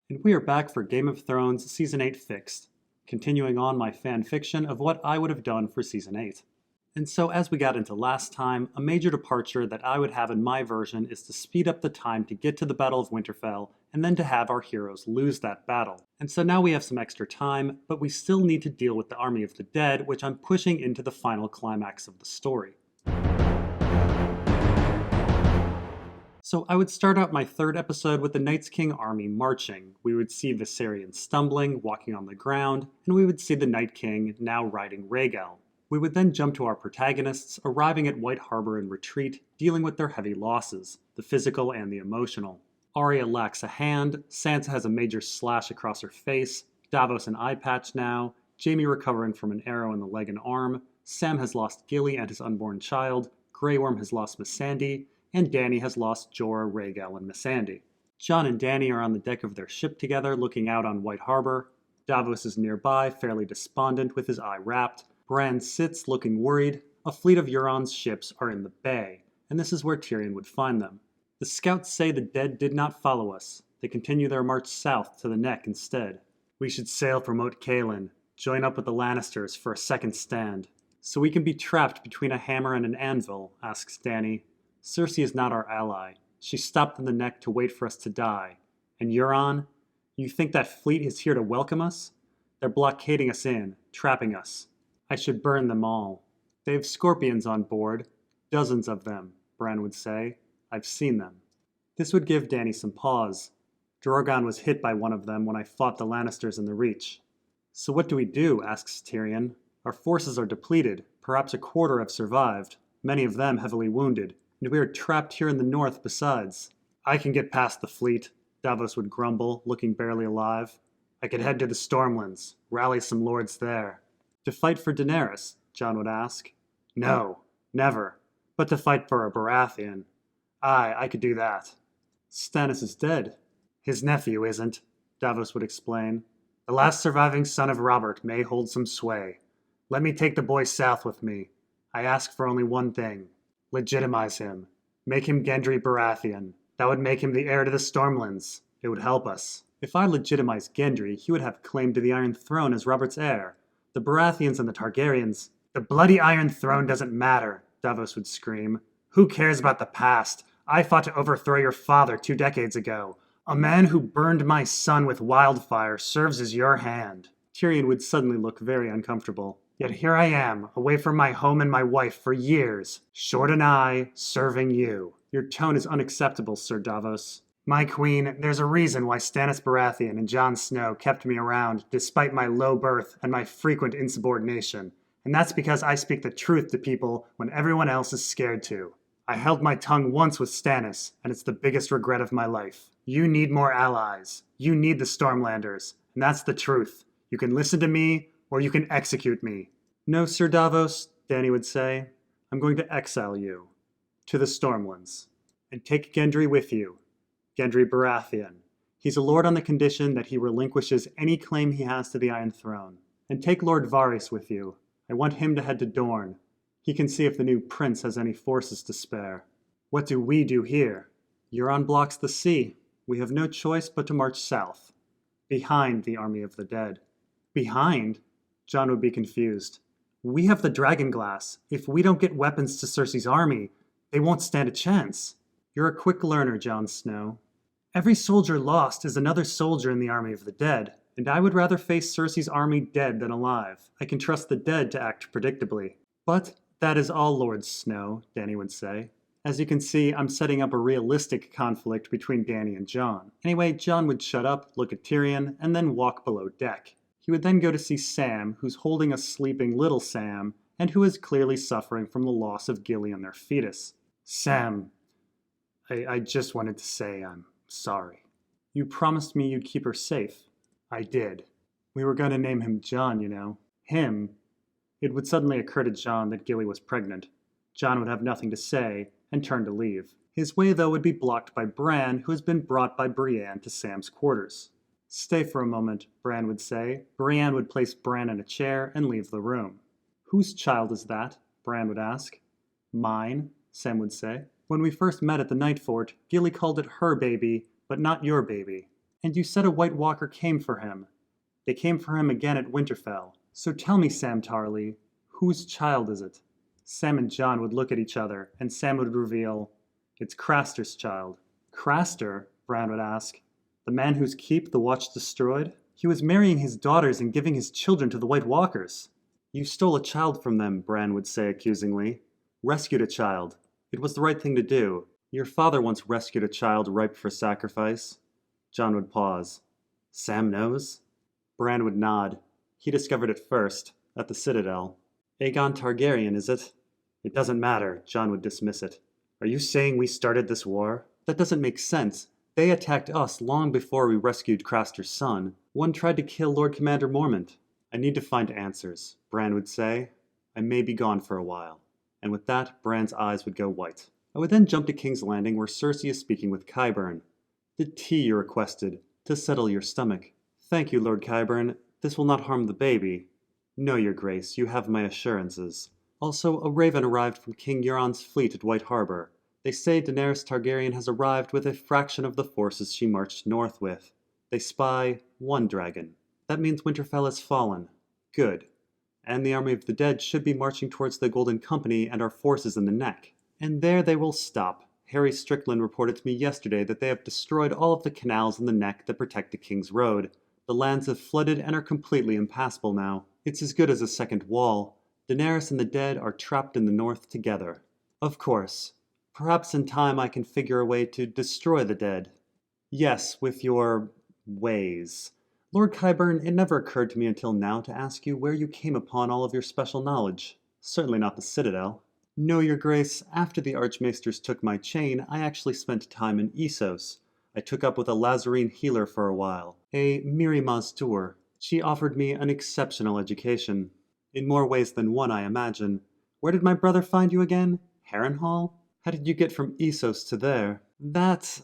And we are back for Game of Thrones Season 8 Fixed, continuing on my fan fiction of what I would have done for Season 8. And so as we got into last time, a major departure that I would have in my version is to speed up the time to get to the Battle of Winterfell, and then to have our heroes lose that battle. And so now we have some extra time, but we still need to deal with the Army of the Dead, which I'm pushing into the final climax of the story. So I would start out my third episode with the Night's King army marching. We would see Viserion stumbling, walking on the ground, and we would see the Night King now riding Rhaegal. We would then jump to our protagonists, arriving at White Harbor in retreat, dealing with their heavy losses, the physical and the emotional. Arya lacks a hand, Sansa has a major slash across her face, Davos an eye patch now, Jaime recovering from an arrow in the leg and arm, Sam has lost Gilly and his unborn child, Grey Worm has lost Missandei, and Dany has lost Jorah, Rhaegal, and Missandei. Jon and Dany are on the deck of their ship together, looking out on White Harbor. Davos is nearby, fairly despondent with his eye wrapped. Bran sits, looking worried. A fleet of Euron's ships are in the bay, and this is where Tyrion would find them. The scouts say the dead did not follow us. They continue their march south to the Neck instead. We should sail for Moat Cailin, join up with the Lannisters for a second stand. So we can be trapped between a hammer and an anvil, asks Dany. Cersei is not our ally. She stopped in the Neck to wait for us to die. And Euron? You think that fleet is here to welcome us? They're blockading us in, trapping us. I should burn them all. They have scorpions on board. Dozens of them, Bran would say. I've seen them. This would give Dany some pause. Drogon was hit by one of them when I fought the Lannisters in the Reach. So what do we do, asks Tyrion. Our forces are depleted. Perhaps a quarter have survived, many of them heavily wounded. And we are trapped here in the north besides. I can get past the fleet, Davos would grumble, looking barely alive. I could head to the Stormlands, rally some lords there. To fight for Daenerys, Jon would ask. No, never. But to fight for a Baratheon. Aye, I could do that. Stannis is dead. His nephew isn't, Davos would explain. The last surviving son of Robert may hold some sway. Let me take the boy south with me. I ask for only one thing. Legitimize him. Make him Gendry Baratheon. That would make him the heir to the Stormlands. It would help us. If I legitimize Gendry, he would have claim to the Iron Throne as Robert's heir. The Baratheons and the Targaryens. The bloody Iron Throne doesn't matter, Davos would scream. Who cares about the past? I fought to overthrow your father 2 decades ago. A man who burned my son with wildfire serves as your hand. Tyrion would suddenly look very uncomfortable. Yet here I am, away from my home and my wife for years, short an eye, serving you. Your tone is unacceptable, Sir Davos. My queen, there's a reason why Stannis Baratheon and Jon Snow kept me around despite my low birth and my frequent insubordination. And that's because I speak the truth to people when everyone else is scared to. I held my tongue once with Stannis, and it's the biggest regret of my life. You need more allies. You need the Stormlanders, and that's the truth. You can listen to me, or you can execute me. No, Sir Davos, Dany would say. I'm going to exile you. To the Stormlands. And take Gendry with you. Gendry Baratheon. He's a lord on the condition that he relinquishes any claim he has to the Iron Throne. And take Lord Varys with you. I want him to head to Dorne. He can see if the new prince has any forces to spare. What do we do here? Euron blocks the sea. We have no choice but to march south. Behind the army of the dead. Behind? Jon would be confused. We have the dragon glass. If we don't get weapons to Cersei's army, they won't stand a chance. You're a quick learner, Jon Snow. Every soldier lost is another soldier in the army of the dead, and I would rather face Cersei's army dead than alive. I can trust the dead to act predictably. But that is all, Lord Snow, Dany would say. As you can see, I'm setting up a realistic conflict between Dany and Jon. Anyway, Jon would shut up, look at Tyrion, and then walk below deck. He would then go to see Sam, who's holding a sleeping little Sam, and who is clearly suffering from the loss of Gilly and their fetus. Sam, I just wanted to say I'm sorry. You promised me you'd keep her safe. I did. We were going to name him Jon, you know. Him. It would suddenly occur to Jon that Gilly was pregnant. Jon would have nothing to say, and turn to leave. His way, though, would be blocked by Bran, who has been brought by Brienne to Sam's quarters. Stay for a moment, Bran would say. Brienne would place Bran in a chair and leave the room. Whose child is that? Bran would ask. Mine, Sam would say. When we first met at the Night Fort, Gilly called it her baby, but not your baby. And you said a White Walker came for him. They came for him again at Winterfell. So tell me, Sam Tarly, whose child is it? Sam and Jon would look at each other, and Sam would reveal, it's Craster's child. Craster? Bran would ask. The man whose keep the Watch destroyed? He was marrying his daughters and giving his children to the White Walkers. You stole a child from them, Bran would say accusingly. Rescued a child. It was the right thing to do. Your father once rescued a child ripe for sacrifice. Jon would pause. Sam knows? Bran would nod. He discovered it first, at the Citadel. Aegon Targaryen, is it? It doesn't matter, Jon would dismiss it. Are you saying we started this war? That doesn't make sense. They attacked us long before we rescued Craster's son. One tried to kill Lord Commander Mormont. I need to find answers, Bran would say. I may be gone for a while. And with that, Bran's eyes would go white. I would then jump to King's Landing where Cersei is speaking with Qyburn. The tea you requested, to settle your stomach. Thank you, Lord Qyburn. This will not harm the baby. No, your grace, you have my assurances. Also, a raven arrived from King Euron's fleet at White Harbor. They say Daenerys Targaryen has arrived with a fraction of the forces she marched north with. They spy one dragon. That means Winterfell has fallen. Good. And the army of the dead should be marching towards the Golden Company and our forces in the Neck. And there they will stop. Harry Strickland reported to me yesterday that they have destroyed all of the canals in the Neck that protect the King's Road. The lands have flooded and are completely impassable now. It's as good as a second wall. Daenerys and the dead are trapped in the north together. Of course. Perhaps in time I can figure a way to destroy the dead. Yes, with your ways. Lord Qyburn, it never occurred to me until now to ask you where you came upon all of your special knowledge. Certainly not the Citadel. No, your grace, after the Archmaesters took my chain, I actually spent time in Essos. I took up with a Lazarene healer for a while, a Miri Mazdur. She offered me an exceptional education. In more ways than one, I imagine. Where did my brother find you again? Harrenhal? How did you get from Essos to there? That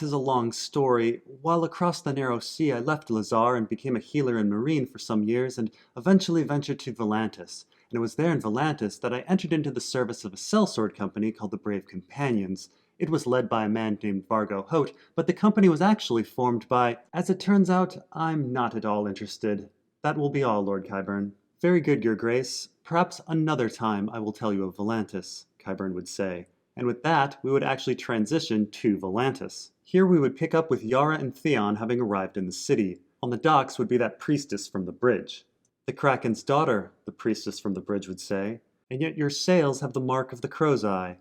is a long story. While across the Narrow Sea, I left Lazar and became a healer in Marine for some years and eventually ventured to Volantis. And it was there in Volantis that I entered into the service of a sellsword company called the Brave Companions. It was led by a man named Vargo Hoat, but the company was actually formed by... As it turns out, I'm not at all interested. That will be all, Lord Qyburn. Very good, your grace. Perhaps another time I will tell you of Volantis, Qyburn would say. And with that, we would actually transition to Volantis. Here we would pick up with Yara and Theon having arrived in the city. On the docks would be that priestess from the bridge. The Kraken's daughter, the priestess from the bridge would say, and yet your sails have the mark of the crow's eye.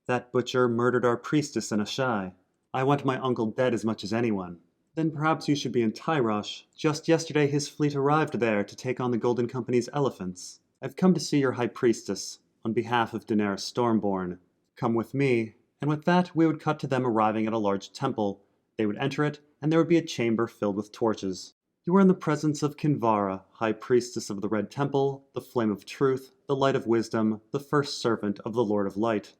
That butcher murdered our priestess in Asshai. I want my uncle dead as much as anyone. Then perhaps you should be in Tyrosh. Just yesterday his fleet arrived there to take on the Golden Company's elephants. I've come to see your high priestess, on behalf of Daenerys Stormborn. Come with me. And with that, we would cut to them arriving at a large temple. They would enter it, and there would be a chamber filled with torches. You are in the presence of Kinvara, High Priestess of the Red Temple, the Flame of Truth, the Light of Wisdom, the first servant of the Lord of Light.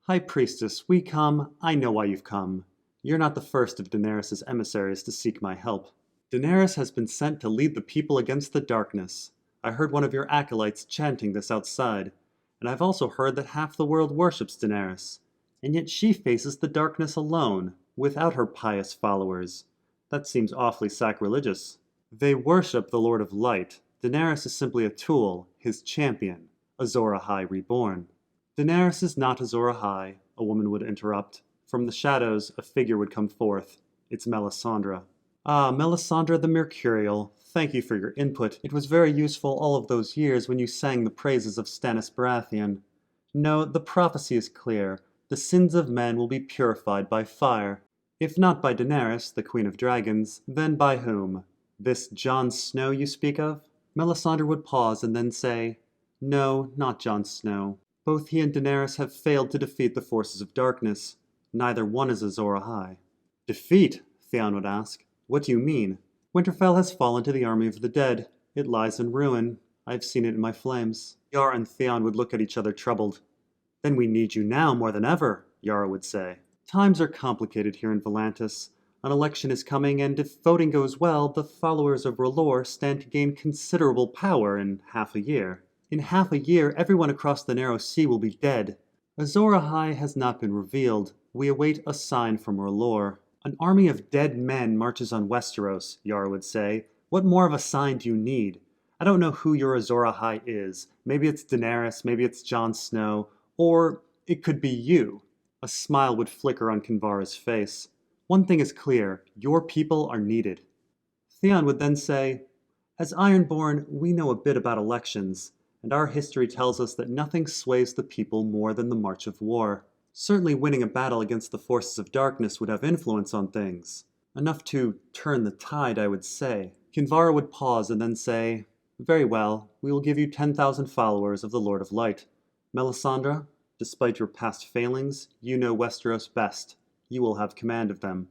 High Priestess, we come. I know why you've come. You're not the first of Daenerys' emissaries to seek my help. Daenerys has been sent to lead the people against the darkness. I heard one of your acolytes chanting this outside, and I've also heard that half the world worships Daenerys. And yet she faces the darkness alone, without her pious followers. That seems awfully sacrilegious. They worship the Lord of Light. Daenerys is simply a tool, his champion, Azor Ahai reborn. Daenerys is not Azor Ahai, a woman would interrupt. From the shadows, a figure would come forth. It's Melisandre. Ah, Melisandre the Mercurial, thank you for your input. It was very useful all of those years when you sang the praises of Stannis Baratheon. No, the prophecy is clear. The sins of men will be purified by fire. If not by Daenerys, the Queen of Dragons, then by whom? This Jon Snow you speak of? Melisandre would pause and then say, No, not Jon Snow. Both he and Daenerys have failed to defeat the forces of darkness. Neither one is Azor Ahai. Defeat? Theon would ask. What do you mean? Winterfell has fallen to the army of the dead. It lies in ruin. I've seen it in my flames. Yara and Theon would look at each other troubled. Then we need you now more than ever, Yara would say. Times are complicated here in Volantis. An election is coming, and if voting goes well, the followers of R'hllor stand to gain considerable power in half a year. In half a year, everyone across the Narrow Sea will be dead. Azor Ahai has not been revealed. We await a sign from R'hllor. An army of dead men marches on Westeros, Yara would say. What more of a sign do you need? I don't know who your Azor Ahai is. Maybe it's Daenerys, maybe it's Jon Snow, or it could be you. A smile would flicker on Kinvara's face. One thing is clear, your people are needed. Theon would then say, as Ironborn, we know a bit about elections, and our history tells us that nothing sways the people more than the march of war. Certainly winning a battle against the forces of darkness would have influence on things. Enough to turn the tide, I would say. Kinvara would pause and then say, very well, we will give you 10,000 followers of the Lord of Light. Melisandre, despite your past failings, you know Westeros best. You will have command of them.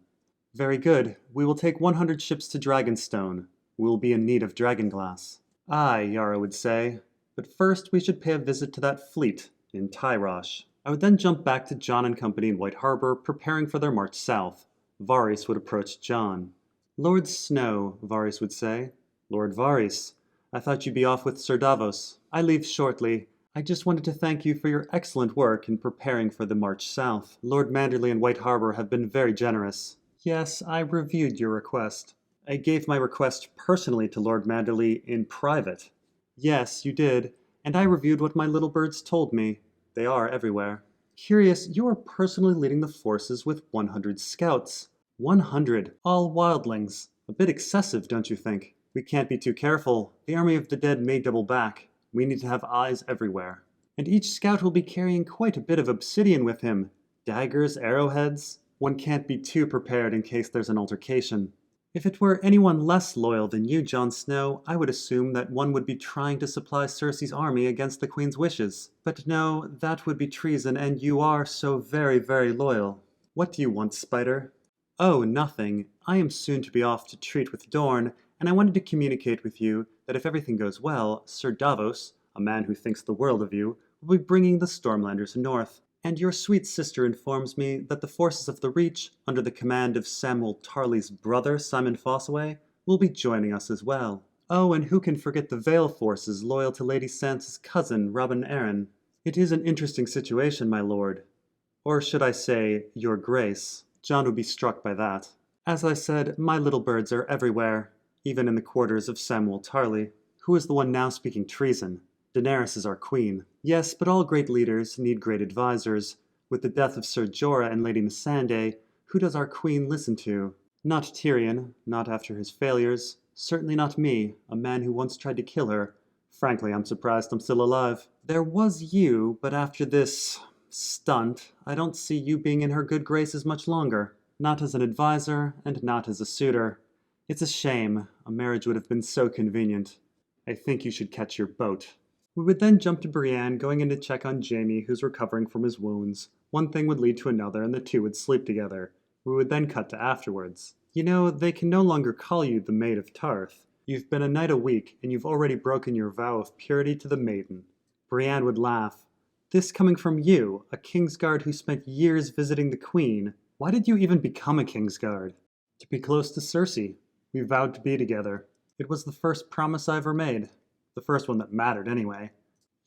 Very good. We will take 100 ships to Dragonstone. We will be in need of dragonglass. Aye, Yara would say. But first we should pay a visit to that fleet in Tyrosh. I would then jump back to Jon and company in White Harbor, preparing for their march south. Varys would approach Jon. Lord Snow, Varys would say. Lord Varys, I thought you'd be off with Sir Davos. I leave shortly. I just wanted to thank you for your excellent work in preparing for the march south. Lord Manderley and White Harbor have been very generous. Yes, I reviewed your request. I gave my request personally to Lord Manderley in private. Yes, you did, and I reviewed what my little birds told me. They are everywhere. Curious, you are personally leading the forces with 100 scouts. 100, all wildlings. A bit excessive, don't you think? We can't be too careful. The army of the dead may double back. We need to have eyes everywhere. And each scout will be carrying quite a bit of obsidian with him. Daggers, arrowheads. One can't be too prepared in case there's an altercation. If it were anyone less loyal than you, Jon Snow, I would assume that one would be trying to supply Cersei's army against the Queen's wishes. But no, that would be treason, and you are so very, very loyal. What do you want, Spider? Oh, nothing. I am soon to be off to treat with Dorne, and I wanted to communicate with you that if everything goes well, Sir Davos, a man who thinks the world of you, will be bringing the Stormlanders north. And your sweet sister informs me that the forces of the Reach, under the command of Samwell Tarly's brother, Simon Fossaway, will be joining us as well. Oh, and who can forget the Vale forces loyal to Lady Sansa's cousin, Robin Arryn? It is an interesting situation, my lord. Or should I say, your grace. Jon would be struck by that. As I said, my little birds are everywhere, even in the quarters of Samwell Tarly. Who is the one now speaking treason? Daenerys is our queen. Yes, but all great leaders need great advisors. With the death of Ser Jorah and Lady Missandei, who does our queen listen to? Not Tyrion, not after his failures. Certainly not me, a man who once tried to kill her. Frankly, I'm surprised I'm still alive. There was you, but after this stunt, I don't see you being in her good graces much longer. Not as an advisor, and not as a suitor. It's a shame. A marriage would have been so convenient. I think you should catch your boat. We would then jump to Brienne, going in to check on Jaime, who's recovering from his wounds. One thing would lead to another, and the two would sleep together. We would then cut to afterwards. You know, they can no longer call you the Maid of Tarth. You've been a knight a week, and you've already broken your vow of purity to the maiden. Brienne would laugh. This coming from you, a Kingsguard who spent years visiting the Queen. Why did you even become a Kingsguard? To be close to Cersei. We vowed to be together. It was the first promise I ever made. The first one that mattered, anyway.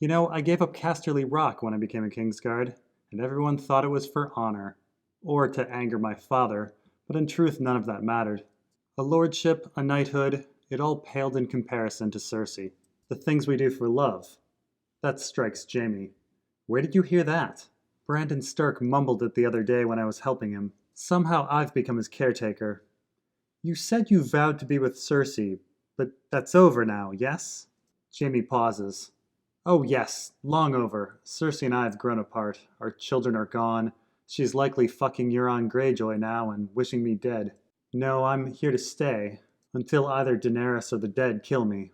You know, I gave up Casterly Rock when I became a Kingsguard, and everyone thought it was for honor. Or to anger my father, but in truth none of that mattered. A lordship, a knighthood, it all paled in comparison to Cersei. The things we do for love. That strikes Jaime. Where did you hear that? Brandon Stark mumbled it the other day when I was helping him. Somehow I've become his caretaker. You said you vowed to be with Cersei, but that's over now, yes? Jaime pauses. Oh yes, long over. Cersei and I have grown apart. Our children are gone. She's likely fucking Euron Greyjoy now and wishing me dead. No, I'm here to stay, until either Daenerys or the dead kill me.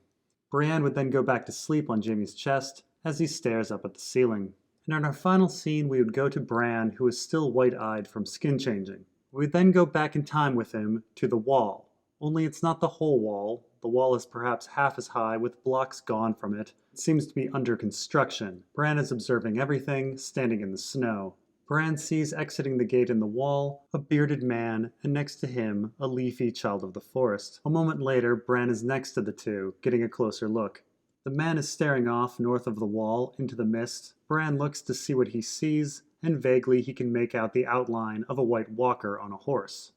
Brienne would then go back to sleep on Jaime's chest as he stares up at the ceiling. And in our final scene, we would go to Bran, who is still white-eyed from skin changing. We would then go back in time with him to the wall. Only it's not the whole wall. The wall is perhaps half as high, with blocks gone from it. It seems to be under construction. Bran is observing everything, standing in the snow. Bran sees exiting the gate in the wall, a bearded man, and next to him, a leafy child of the forest. A moment later, Bran is next to the two, getting a closer look. The man is staring off north of the wall, into the mist. Bran looks to see what he sees, and vaguely he can make out the outline of a white walker on a horse.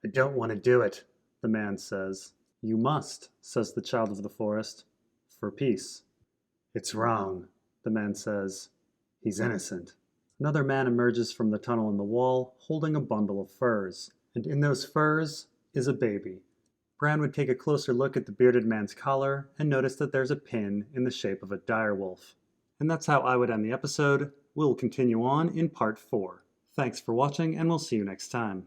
I don't want to do it, the man says. You must, says the child of the forest, for peace. It's wrong, the man says. He's innocent. Another man emerges from the tunnel in the wall, holding a bundle of furs, and in those furs is a baby. Bran would take a closer look at the bearded man's collar and notice that there's a pin in the shape of a direwolf. And that's how I would end the episode. We'll continue on in part 4. Thanks for watching, and we'll see you next time.